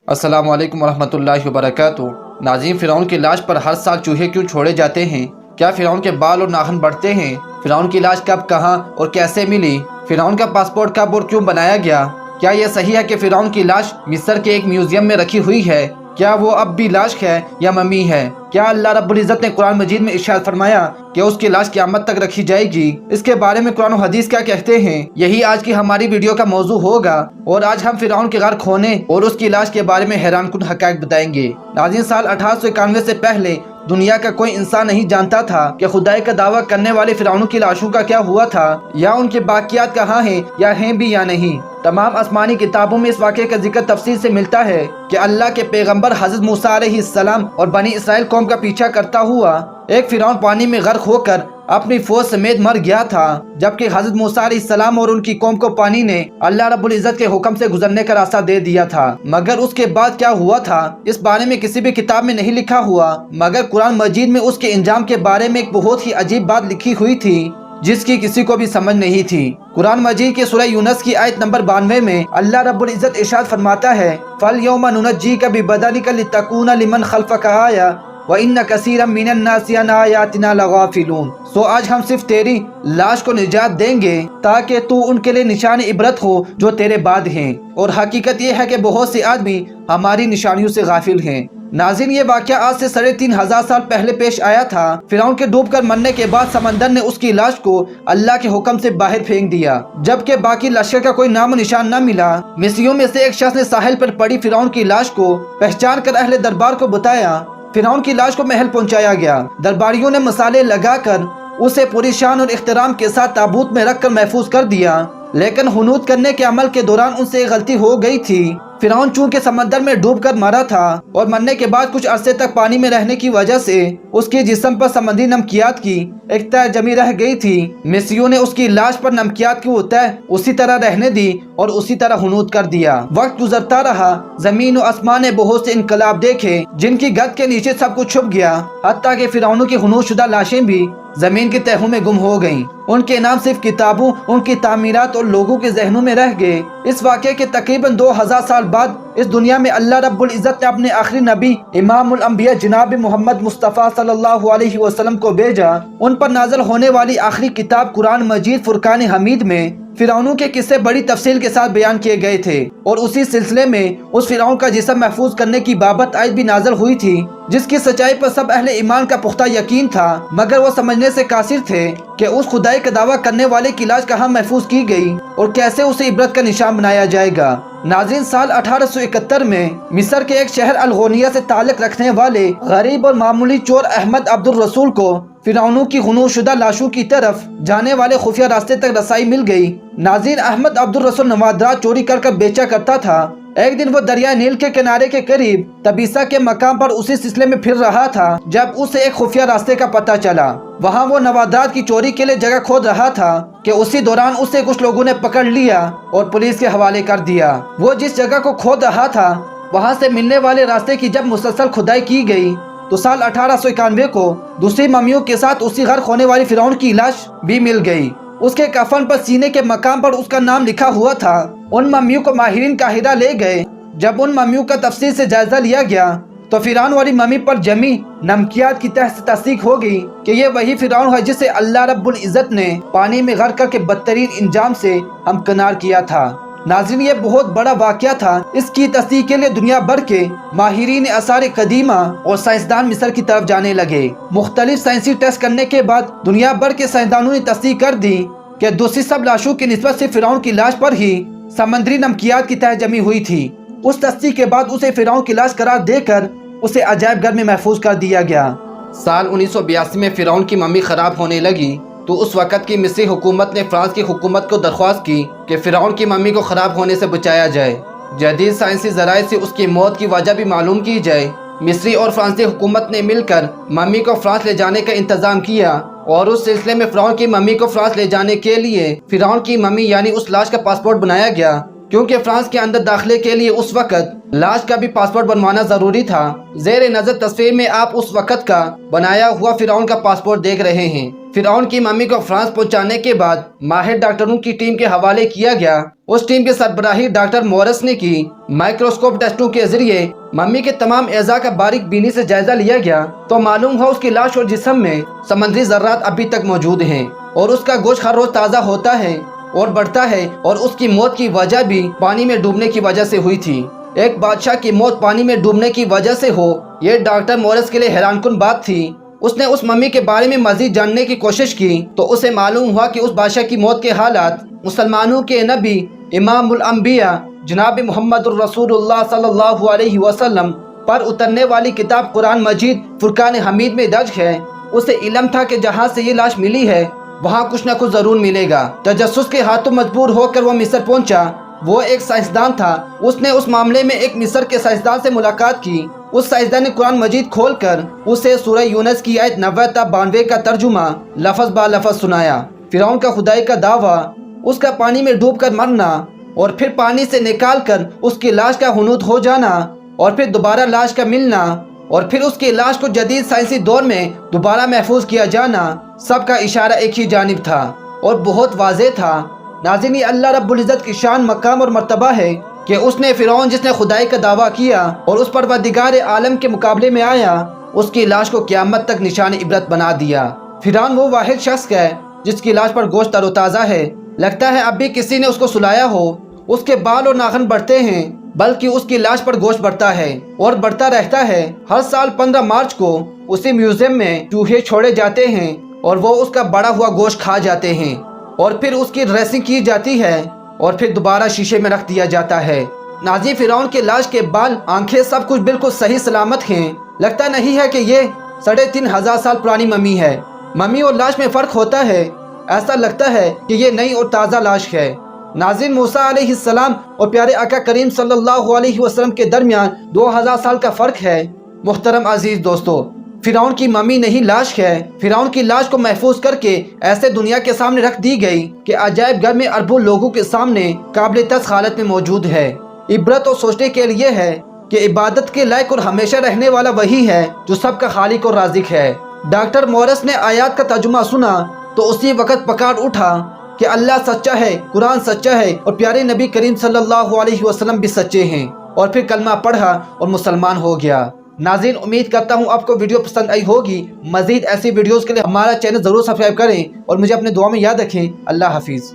अस्सलामु अलैकुम वरहमतुल्लाहि वबरकातुहू। नाज़रीन, फ़िरौन की लाश पर हर साल चूहे क्यों छोड़े जाते हैं? क्या फ़िरौन के बाल और नाखून बढ़ते हैं? फ़िरौन की लाश कब, कहाँ और कैसे मिली? फ़िरौन का पासपोर्ट कब और क्यों बनाया गया? क्या यह सही है कि फ़िरौन की लाश मिस्र के एक म्यूजियम में रखी हुई है? क्या वो अब भी लाश है या मम्मी है? क्या अल्लाह रब्बुल इज़्ज़त ने कुरान मजीद में इरशाद फरमाया कि उसकी लाश क़यामत तक रखी जाएगी? इसके बारे में कुरान और हदीस क्या कहते हैं, यही आज की हमारी वीडियो का मौजू होगा। और आज हम फ़िरौन के गर्क होने और उसकी लाश के बारे में हैरानकुन हक़ाइक़ बताएंगे। नाज़रीन, साल 1891 से पहले दुनिया का कोई इंसान नहीं जानता था कि खुदाई का दावा करने वाले फ़िरौनों की लाशों का क्या हुआ था, या उनके बाकियात कहाँ हैं, या हैं भी या नहीं। तमाम आसमानी किताबों में इस वाक़े का जिक्र तफसील से मिलता है कि अल्लाह के पैगंबर हज़रत मूसा अलैहिस्सलाम और बनी इसराइल कौम का पीछा करता हुआ एक फ़िरौन पानी में गर्क होकर अपनी फौज समेत मर गया था, जबकि हज़रत मूसा अलैहिस्सलाम और उनकी कौम को पानी ने अल्लाह रब्बुल इज़्ज़त के हुक्म से गुजरने का रास्ता दे दिया था। मगर उसके बाद क्या हुआ था, इस बारे में किसी भी किताब में नहीं लिखा हुआ, मगर कुरान मजीद में उसके इंजाम के बारे में एक बहुत ही अजीब बात लिखी हुई थी जिसकी किसी को भी समझ नहीं थी। कुरान मजीद के सूरह यूनुस की आयत नंबर 92 में अल्लाह रब्बुल इज़्ज़त इरशाद फरमाता है, फल यौमा नुनज्जीका बिबदनिका लितकूना लिमन खल्फका आया व इन्न कसीरम मिनन नासी अन आयातिना लगाफिलून। सो आज हम सिर्फ तेरी लाश को निजात देंगे ताकि तू उनके लिए निशान इबरत हो जो तेरे बाद हैं, और हकीकत यह है कि बहुत से आदमी हमारी निशानियों से गाफिल हैं। नाज़रीन, ये वाक़या आज से 3500 साल पहले पेश आया था। फ़िरौन के डूबकर मरने के बाद समंदर ने उसकी लाश को अल्लाह के हुक्म से बाहर फेंक दिया, जबकि बाकी लश्कर का कोई नाम निशान न मिला। मिस्रियों में से एक शख्स ने साहिल पर पड़ी फ़िरौन की लाश को पहचान कर अहले दरबार को बताया। फ़िरौन की लाश को महल पहुंचाया गया। दरबारियों ने मसाले लगाकर उसे पूरी शान और इख्तिराम के साथ ताबूत में रखकर महफूज कर दिया, लेकिन हुनूत करने के अमल के दौरान उनसे एक गलती हो गई थी। फ़िरौन चूंकि समंदर में डूबकर मरा था और मरने के बाद कुछ अरसे तक पानी में रहने की वजह से उसके जिस्म पर समुद्री नमकियात की एक तह जमी रह गई थी। मिस्रियों ने उसकी लाश पर नमकियात की वो तह उसी तरह रहने दी और उसी तरह हुनूत कर दिया। वक्त गुजरता रहा, जमीन और आसमान ने बहुत से इनकलाब देखे जिनकी गद के नीचे सब कुछ छुप गया, हत्ता कि फ़िरौनों की हुनूत शुदा लाशें भी जमीन की तहों में गुम हो गईं। उनके नाम सिर्फ किताबों, उनकी तामीरात और लोगों के जहनों में रह गए। इस वाक़े के तकरीबन 2000 साल बाद इस दुनिया में अल्लाह रब्बुल इज़्ज़त ने अपने आखिरी नबी इमामुल अंबिया जनाब मोहम्मद मुस्तफ़ा सल्लल्लाहु अलैहि वसल्लम को भेजा। उन पर नाज़िल होने वाली आखिरी किताब कुरान मजीद फुरकान हमीद में फ़िरौनों के किस्से बड़ी तफसील के साथ बयान किए गए थे, और उसी सिलसिले में उस फ़िरौन का जिस्म महफूज करने की बाबत आयत भी नाज़िल हुई थी, जिसकी सच्चाई पर सब अहले ईमान का पुख्ता यकीन था, मगर वो समझने से कासिर थे कि उस खुदाई का दावा करने वाले की लाश कहाँ महफूज की गई और कैसे उसे इबरत का निशान बनाया जाएगा। नाज़रीन, साल 1871 में मिस्र के एक शहर अलगोनिया से ताल्लुक़ रखने वाले गरीब और मामूली चोर अहमद अब्दुल रसूल को फ़िरौनों की हुनूत शुदा लाशों की तरफ जाने वाले खुफिया रास्ते तक रसाई मिल गई। नाज़रीन, अहमद अब्दुल रसूल नवादरात चोरी कर बेचा करता था। एक दिन वो दरिया नील के किनारे के करीब तबीसा के मकाम पर उसी सिलसिले में फिर रहा था जब उसे एक खुफिया रास्ते का पता चला। वहाँ वो नवादात की चोरी के लिए जगह खोद रहा था कि उसी दौरान उसे कुछ लोगों ने पकड़ लिया और पुलिस के हवाले कर दिया। वो जिस जगह को खोद रहा था वहाँ से मिलने वाले रास्ते की जब मुसलसल खुदाई की गई तो साल 1891 को दूसरी मम्मियों के साथ उसी गर्क होने वाली फ़िरौन की लाश भी मिल गई। उसके कफन पर सीने के मकाम पर उसका नाम लिखा हुआ था। उन मम्मियों को माहिरीन काहिरा ले गए। जब उन मम्मियों का तफसील से जायजा लिया गया तो फ़िरौन वाली मम्मी पर जमी नमकियात की तह से तस्दीक हो गई कि ये वही फ़िरौन है जिसे अल्लाह रब्बुल इज़्ज़त ने पानी में गर्क करके बदतरीन इंजाम से हमकिनार किया था। नाज़रीन, ये बहुत बड़ा वाक़या था। इसकी तस्दीक के लिए दुनिया भर के माहिरीन आसार कदीमा और साइंसदान मिस्र की तरफ जाने लगे। मुख्तलिफ साइंसी टेस्ट करने के बाद दुनिया भर के साइंसदानों ने तस्दीक कर दी कि दूसरी सब लाशों की निस्बत से फ़िरौन की लाश पर ही समंदरी नमकियात की तह जमी हुई थी। उस तस्दीक के बाद उसे फ़िरौन की लाश करार देकर उसे अजायब घर में महफूज कर दिया गया। साल 1982 में फ़िरौन की मम्मी ख़राब होने लगी तो उस वक़्त की मिस्री हुकूमत ने फ्रांस की हुकूमत को दरख्वास्त की कि फ़िरौन की मम्मी को ख़राब होने से बचाया जाए। जदीद साइंसी ज़राए से उसकी मौत की वजह भी मालूम की जाए। मिस्री और फ्रांसी हुकूमत ने मिलकर मम्मी को फ्रांस ले जाने का इंतज़ाम किया, और उस सिलसिले में फ़िरौन की मम्मी को फ्रांस ले जाने के लिए फ़िरौन की मम्मी यानी उस लाश का पासपोर्ट बनाया गया, क्योंकि फ्रांस के अंदर दाखिले के लिए उस वक़्त लाश का भी पासपोर्ट बनवाना ज़रूरी था। ज़ेर नज़र तस्वीर में आप उस वक़्त का बनाया हुआ फ़िरौन का पासपोर्ट देख रहे हैं। फिरौन की मम्मी को फ्रांस पहुंचाने के बाद माहिर डॉक्टरों की टीम के हवाले किया गया। उस टीम के सरबराही डॉक्टर मोरस ने की। माइक्रोस्कोप टेस्टों के जरिए मम्मी के तमाम एज़ा का बारीक बीनी से जायजा लिया गया तो मालूम हुआ उसकी लाश और जिस्म में समंदरी ज़र्रात अभी तक मौजूद हैं और उसका गोश्त हर रोज ताज़ा होता है और बढ़ता है और उसकी मौत की वजह भी पानी में डूबने की वजह से हुई थी। एक बादशाह की मौत पानी में डूबने की वजह से हो, ये डॉक्टर मोरस के लिए हैरानकुन बात थी। उसने उस मम्मी के बारे में मजीद जानने की कोशिश की तो उसे मालूम हुआ कि उस बादशाह की मौत के हालात मुसलमानों के नबी इमामुल अंबिया जनाब मुहम्मदुर रसूलुल्लाह सल्लल्लाहु अलैहि वसल्लम पर उतरने वाली किताब कुरान मजीद फुरकान हमीद में दर्ज है। उसे इल्म था कि जहाँ से ये लाश मिली है वहाँ कुछ न कुछ जरूर मिलेगा। तजस्सुस के हाथों मजबूर होकर वो मिस्र पहुंचा। वो एक साइंसदान था। उसने उस मामले में एक मिस्र के साइंसदान से मुलाकात की। उस साइंसदान ने कुरान मजीद खोलकर उसे सूरह यूनुस की आयत 90 ta 92 का तर्जुमा लफ्ज़ बा लफ्ज़ सुनाया। फिरौन का खुदाई का दावा, उसका पानी में डूबकर मरना और फिर पानी से निकाल कर उसकी लाश का हुनूत हो जाना और फिर दोबारा लाश का मिलना और फिर उसकी लाश को जदीद साइंसी दौर में दोबारा महफूज किया जाना, सबका इशारा एक ही जानिब था और बहुत वाज़ेह था। नाज़रीन, ये अल्लाह रब्बुल इज़्ज़त की शान, मकाम और मर्तबा है कि उसने फिरौन जिसने खुदाई का दावा किया और उस परवरदिगार आलम के मुकाबले में आया, उसकी लाश को क़यामत तक निशान इबरत बना दिया। फिरौन वो वाहिद शख्स है जिसकी लाश पर गोश्त तरोताज़ा है। लगता है अब भी किसी ने उसको सुलाया हो। उसके बाल और नाखून बढ़ते हैं बल्कि उसकी लाश पर गोश्त बढ़ता है और बढ़ता रहता है। हर साल 15 मार्च को उसी म्यूजियम में चूहे छोड़े जाते हैं और वो उसका बड़ा हुआ गोश्त खा जाते हैं और फिर उसकी ड्रेसिंग की जाती है और फिर दोबारा शीशे में रख दिया जाता है। नाज़रीन, फिरौन के लाश के बाल, आंखें, सब कुछ बिल्कुल सही सलामत हैं। लगता नहीं है कि ये 3500 साल पुरानी मम्मी है। मम्मी और लाश में फ़र्क होता है। ऐसा लगता है कि ये नई और ताज़ा लाश है। नाज़रीन, मूसा अलैहिस्सलाम और प्यारे आका करीम सल्लल्लाहु अलैहि वसल्लम के दरमियान 2000 साल का फ़र्क है। मुहतरम अजीज़ दोस्तों, फिरौन की मम्मी नहीं लाश है। फिरौन की लाश को महफूज करके ऐसे दुनिया के सामने रख दी गई कि अजायब घर में अरबों लोगों के सामने काबिल तस्ख़ हालत में मौजूद है। इबरत और सोचने के लिए है कि इबादत के लायक और हमेशा रहने वाला वही है जो सबका खालिक और राज़िक है। डॉक्टर मोरस ने आयात का तर्जुमा सुना तो उसी वक्त पकड़ उठा कि अल्लाह सच्चा है, कुरान सच्चा है और प्यारे नबी करीम सल्लल्लाहु अलैहि वसल्लम भी सच्चे हैं और फिर कलमा पढ़ा और मुसलमान हो गया। नाज़रीन, उम्मीद करता हूँ आपको वीडियो पसंद आई होगी। मज़ीद ऐसी वीडियोज़ के लिए हमारा चैनल ज़रूर सब्सक्राइब करें और मुझे अपने दुआ में याद रखें। अल्लाह हाफिज़।